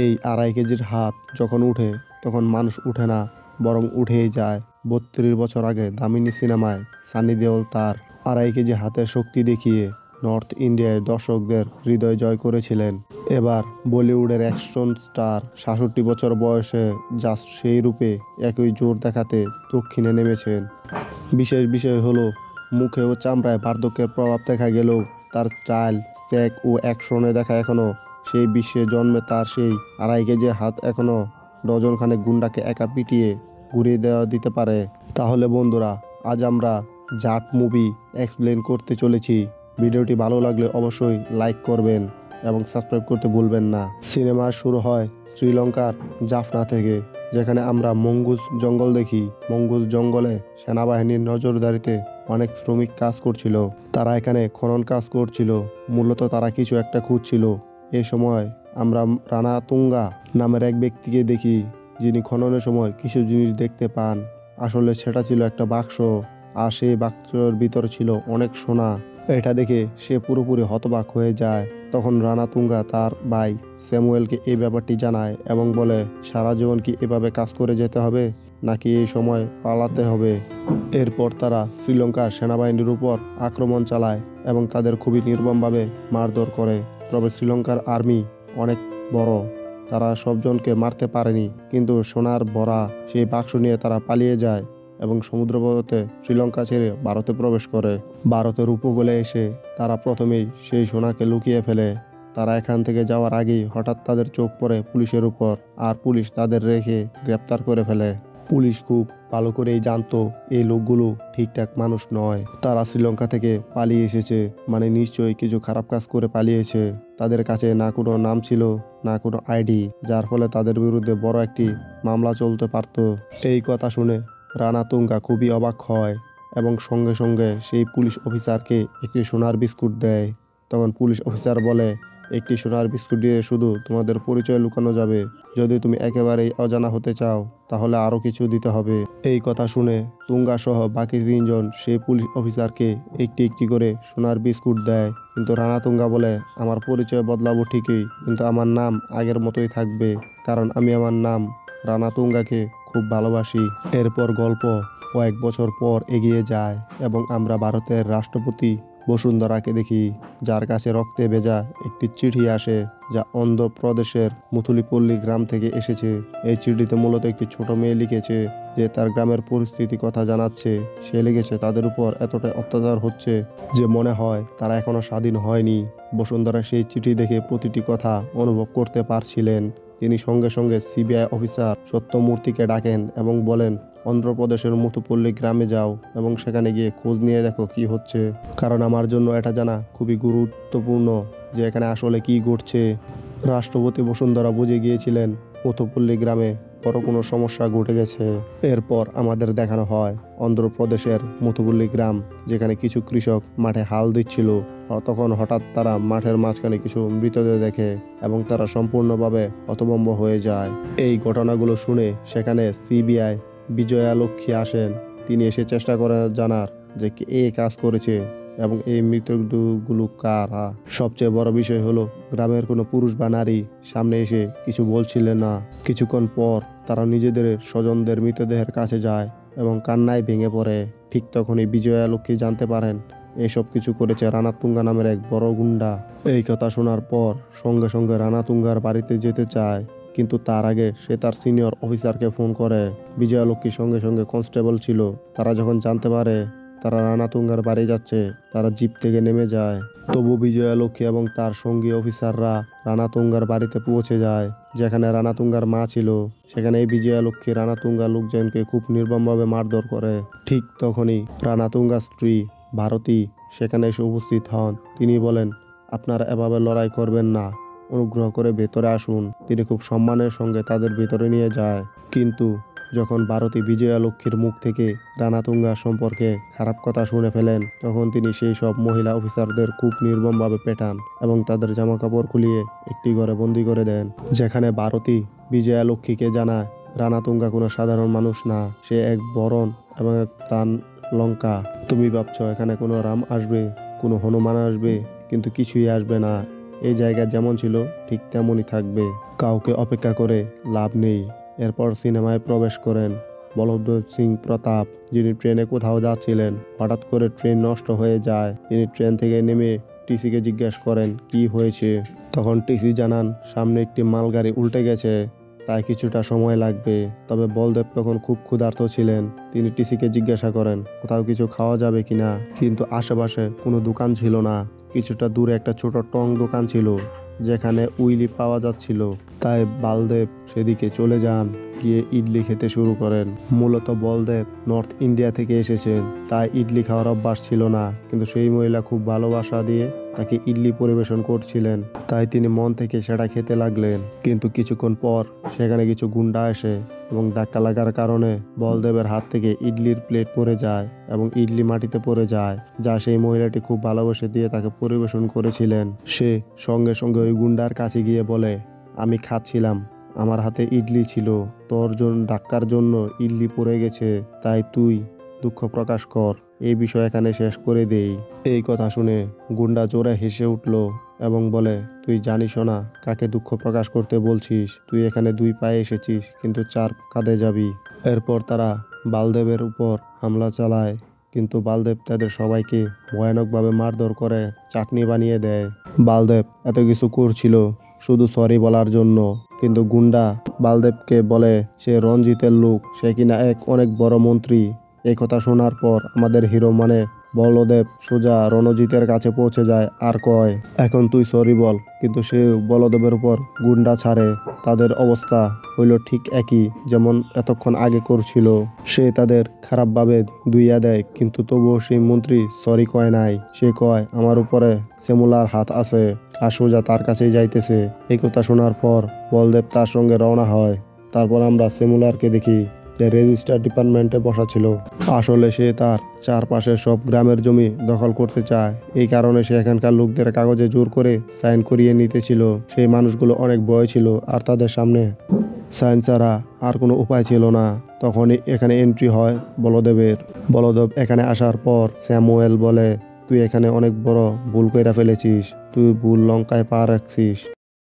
এই 2.5 কেজির হাত যখন উঠে তখন মানুষ উঠে না, বরং উঠেই যায়। 32 বছর আগে দামিনী সিনেমায় সানি দেওল তার 2.5 কেজি হাতের শক্তি দেখিয়ে নর্থ ইন্ডিয়ায় দর্শকদের হৃদয় জয় করেছিলেন। এবার বলিউডের অ্যাকশন স্টার 66 বছর বয়সে জাস্ট সেই রূপে একই জোর দেখাতে দক্ষিণে নেমেছেন। বিশেষ বিষয় হলো, মুখে ও চামড়ায় বার্ধক্যের প্রভাব দেখা গেলেও তার স্টাইল, চেক ও অ্যাকশনে দেখা এখনও সেই বিশ্বে জন্মে তার সেই 2.5 কেজির হাত এখনও ডজনখানেক গুন্ডাকে একা পিটিয়ে ঘুরিয়ে দিতে পারে। তাহলে বন্ধুরা, আজ আমরা জাট মুভি এক্সপ্লেন করতে চলেছি। ভিডিওটি ভালো লাগলে অবশ্যই লাইক করবেন এবং সাবস্ক্রাইব করতে ভুলবেন না। সিনেমা শুরু হয় শ্রীলঙ্কার জাফনা থেকে, যেখানে আমরা মঙ্গুস জঙ্গল দেখি। মঙ্গুস জঙ্গলে সেনাবাহিনীর নজরদারিতে অনেক শ্রমিক কাজ করছিল। তারা এখানে খনন কাজ করছিল। মূলত তারা কিছু একটা খুঁজছিল। এই সময় আমরা রানা তুঙ্গা নামের এক ব্যক্তিকে দেখি, যিনি খননের সময় কিছু জিনিস দেখতে পান। আসলে সেটা ছিল একটা বাক্স, আর সেই বাক্সের ভিতর ছিল অনেক সোনা। এটা দেখে সে পুরোপুরি হতবাক হয়ে যায়। তখন রানা তুঙ্গা তার ভাই স্যামুয়েলকে এই ব্যাপারটি জানায় এবং বলে, সারা জীবন কি এভাবে কাজ করে যেতে হবে, নাকি এই সময় পালাতে হবে। এরপর তারা শ্রীলঙ্কার সেনাবাহিনীর উপর আক্রমণ চালায় এবং তাদের খুবই নির্মমভাবে মারধর করে। তবে শ্রীলঙ্কার আর্মি অনেক বড়, তারা সবজনকে মারতে পারেনি, কিন্তু সোনার ভরা সেই বাক্স নিয়ে তারা পালিয়ে যায় এবং সমুদ্রপথে শ্রীলঙ্কা ছেড়ে ভারতে প্রবেশ করে। ভারতের উপকূলে এসে তারা প্রথমেই সেই সোনাকে লুকিয়ে ফেলে। তারা এখান থেকে যাওয়ার আগেই হঠাৎ তাদের চোখ পড়ে পুলিশের উপর, আর পুলিশ তাদের রেখে গ্রেপ্তার করে ফেলে। পুলিশ খুব ভালো করেই জানতো এই লোকগুলো ঠিকঠাক মানুষ নয়। তারা শ্রীলঙ্কা থেকে পালিয়ে এসেছে, মানে নিশ্চয়ই কিছু খারাপ কাজ করে পালিয়েছে। তাদের কাছে না কোনো নাম ছিল, না কোনো আইডি, যার ফলে তাদের বিরুদ্ধে বড় একটি মামলা চলতে পারত। এই কথা শুনে রানা তুঙ্গা খুবই অবাক হয় এবং সঙ্গে সঙ্গে সেই পুলিশ অফিসারকে একটি সোনার বিস্কুট দেয়। তখন পুলিশ অফিসার বলে, একটি সোনার বিস্কুট দিয়ে শুধু তোমাদের পরিচয় লুকানো যাবে। যদি তুমি একেবারেই অজানা হতে চাও তাহলে আরও কিছু দিতে হবে। এই কথা শুনে তুঙ্গা সহ বাকি 3জন সেই পুলিশ অফিসারকে একটি একটি করে সোনার বিস্কুট দেয়। কিন্তু রানা তুঙ্গা বলে, আমার পরিচয় বদলাবো ঠিকই, কিন্তু আমার নাম আগের মতোই থাকবে, কারণ আমি আমার নাম রানা তুঙ্গাকে খুব ভালোবাসি। এরপর গল্প কয়েক বছর পর এগিয়ে যায় এবং আমরা ভারতের রাষ্ট্রপতি বসুন্ধরাকে দেখি, যার কাছে রক্তে ভেজা একটি চিঠি আসে, যা অন্ধ্রপ্রদেশের মুথুলিপল্লী গ্রাম থেকে এসেছে। এই চিঠিতে মূলত একটি ছোট মেয়ে লিখেছে যে তার গ্রামের পরিস্থিতি কথা জানাচ্ছে। সে লিখেছে তাদের উপর এতটা অত্যাচার হচ্ছে যে মনে হয় তারা এখনো স্বাধীন হয়নি। বসুন্ধরা সেই চিঠি দেখে প্রতিটি কথা অনুভব করতে পারছিলেন। তিনি সঙ্গে সঙ্গে সিবিআই অফিসার সত্যমূর্তিকে ডাকেন এবং বলেন, অন্ধ্রপ্রদেশের মুথুপল্লী গ্রামে যাও এবং সেখানে গিয়ে খোঁজ নিয়ে দেখো কি হচ্ছে, কারণ আমার জন্য এটা জানা খুবই গুরুত্বপূর্ণ যে এখানে আসলে কি ঘটছে। রাষ্ট্রপতি বসুন্ধরা বুঝে গিয়েছিলেন মুথুপল্লী গ্রামে বড় কোনো সমস্যা ঘটে গেছে। এরপর আমাদের দেখানো হয় অন্ধ্রপ্রদেশের মুথুপল্লী গ্রাম, যেখানে কিছু কৃষক মাঠে হাল দিচ্ছিল। তখন হঠাৎ তারা মাঠের মাঝখানে কিছু মৃতদেহ দেখে এবং তারা সম্পূর্ণভাবে হতভম্ব হয়ে যায়। এই ঘটনাগুলো শুনে সেখানে সিবিআই বিজয়ালক্ষ্মী আসেন। তিনি এসে চেষ্টা করে জানার যে কে এই কাজ করেছে এবং এই মৃতদেহগুলো কারা। সবচেয়ে বড় বিষয় হলো, গ্রামের কোনো পুরুষ বা নারী সামনে এসে কিছু বলছিলেন না। কিছুক্ষণ পর তারা নিজেদের স্বজনদের মৃতদেহের কাছে যায় এবং কান্নায় ভেঙে পড়ে। ঠিক তখনই বিজয়ালক্ষ্মী জানতে পারেন এসব কিছু করেছে রানা তুঙ্গা নামের এক বড় গুন্ডা। এই কথা শোনার পর সঙ্গে সঙ্গে রানা তুঙ্গার বাড়িতে যেতে চায়, কিন্তু তার আগে সে তার সিনিয়র অফিসারকে ফোন করে। বিজয়ালক্ষ্মীর সঙ্গে সঙ্গে কনস্টেবল ছিল। তারা যখন জানতে পারে তারা রানা তুঙ্গার বাড়ি যাচ্ছে, তারা জিপ থেকে নেমে যায়। তবু বিজয়ালক্ষ্মী এবং তার সঙ্গী অফিসাররা রানা তুঙ্গার বাড়িতে পৌঁছে যায়, যেখানে রানা তুঙ্গার মা ছিল। সেখানে এই বিজয়ালক্ষ্মী রানা তুঙ্গার লোকজনকে খুব নির্মমভাবে মারধর করে। ঠিক তখনই রানা তুঙ্গার স্ত্রী ভারতী সেখানে এসে উপস্থিত হন। তিনি বলেন, আপনারা এভাবে লড়াই করবেন না, অনুগ্রহ করে ভেতরে আসুন। তিনি খুব সম্মানের সঙ্গে তাদের ভেতরে নিয়ে যায়। কিন্তু যখন ভারতী বিজয়ালক্ষ্মীর মুখ থেকে রানা তুঙ্গা সম্পর্কে খারাপ কথা শুনে ফেলেন, তখন তিনি সেই সব মহিলা অফিসারদের খুব নির্মমভাবে পেটান এবং তাদের জামা কাপড় খুলিয়ে একটি ঘরে বন্দি করে দেন। যেখানে ভারতী বিজয়ালক্ষ্মীকে জানায় রানা তুঙ্গা কোনো সাধারণ মানুষ না, সে এক বরণ এবং এক তান লঙ্কা। তুমি ভাবছ এখানে কোনো রাম আসবে, কোনো হনুমান আসবে, কিন্তু কিছুই আসবে না। এই জায়গা যেমন ছিল ঠিক তেমনই থাকবে, কাউকে অপেক্ষা করে লাভ নেই। এরপর সিনেমায় প্রবেশ করেন বলদেব সিং প্রতাপ, যিনি ট্রেনে কোথাও যাচ্ছিলেন। হঠাৎ করে ট্রেন নষ্ট হয়ে যায়। তিনি ট্রেন থেকে নেমে টিসিকে জিজ্ঞেস করেন কি হয়েছে। তখন টিসি জানান সামনে একটি মালগাড়ি উল্টে গেছে, তাই কিছুটা সময় লাগবে। তবে বলদেব তখন খুব ক্ষুধার্ত ছিলেন। তিনি টিসিকে জিজ্ঞাসা করেন কোথাও কিছু খাওয়া যাবে কিনা, কিন্তু আশেপাশে কোনো দোকান ছিল না। কিছুটা দূরে একটা ছোট টং দোকান ছিল যেখানে উইলি পাওয়া যাচ্ছিল, তাই বলদেব সেদিকে চলে যান। গিয়ে ইডলি খেতে শুরু করেন। মূলত বলদেব নর্থ ইন্ডিয়া থেকে এসেছেন, তাই ইডলি খাওয়ার অভ্যাস ছিল না, কিন্তু সেই মহিলা খুব ভালোবাসা দিয়ে তাকে ইডলি পরিবেশন করছিলেন, তাই তিনি মন থেকে সেটা খেতে লাগলেন। কিন্তু কিছুক্ষণ পর সেখানে কিছু গুন্ডা আসে এবং ধাক্কা লাগার কারণে বলদেবের হাত থেকে ইডলির প্লেট পড়ে যায় এবং ইডলি মাটিতে পড়ে যায়, যা সেই মহিলাটি খুব ভালোবেসে দিয়ে তাকে পরিবেশন করেছিলেন। সে সঙ্গে সঙ্গে ওই গুন্ডার কাছে গিয়ে বলে আমি খাচ্ছিলাম, আমার হাতে ইডলি ছিল, তোর জন্য ধাক্কার জন্য ইডলি পড়ে গেছে, তাই তুই দুঃখ প্রকাশ কর, এই বিষয় এখানে শেষ করে দেই। এই কথা শুনে গুন্ডা জোরে হেসে উঠল এবং বলে তুই জানিস না কাকে দুঃখ প্রকাশ করতে বলছিস, তুই এখানে 2 পায়ে এসেছিস কিন্তু 4 কাঁধে যাবি। এরপর তারা বলদেবের উপর হামলা চালায়, কিন্তু বলদেব তাদের সবাইকে ভয়ানকভাবে মারধর করে চাটনি বানিয়ে দেয়। বলদেব এত কিছু করছিল শুধু সরি বলার জন্য, কিন্তু গুন্ডা বলদেবকে বলে সে রঞ্জিতের লোক, সে কিনা এক অনেক বড় মন্ত্রী। এই কথা শোনার পর আমাদের হিরো মানে বলদেব সোজা রণজিতের কাছে পৌঁছে যায় আর কয় এখন তুই সরি বল, কিন্তু সে বলদেবের উপর গুন্ডা ছাড়ে। তাদের অবস্থা হইল ঠিক একই যেমন এতক্ষণ আগে করছিল। সে তাদের খারাপভাবে ধুইয়া দেয়, কিন্তু তবুও সেই মন্ত্রী সরি কয় নাই। সে কয় আমার উপরে সেমুলার হাত আছে আর সোজা তার কাছেই যাইতেছে। এই কথা শোনার পর বলদেব তার সঙ্গে রওনা হয়। তারপর আমরা সেমুলারকে দেখি যে রেজিস্টার ডিপার্টমেন্টে বসা ছিল। আসলে সে তার চারপাশের সব গ্রামের জমি দখল করতে চায়, এই কারণে সে এখানকার লোকদের কাগজে জোর করে সাইন করিয়ে নিতেছিল। সেই মানুষগুলো অনেক ভয় ছিল আর তাদের সামনে সাইন ছাড়া আর কোনো উপায় ছিল না। তখনই এখানে এন্ট্রি হয় বলদেবের। বলদেব এখানে আসার পর স্যামুয়েল বলে তুই এখানে অনেক বড় ভুল কইরা ফেলেছিস, তুই ভুল লঙ্কায় পা রাখছিস,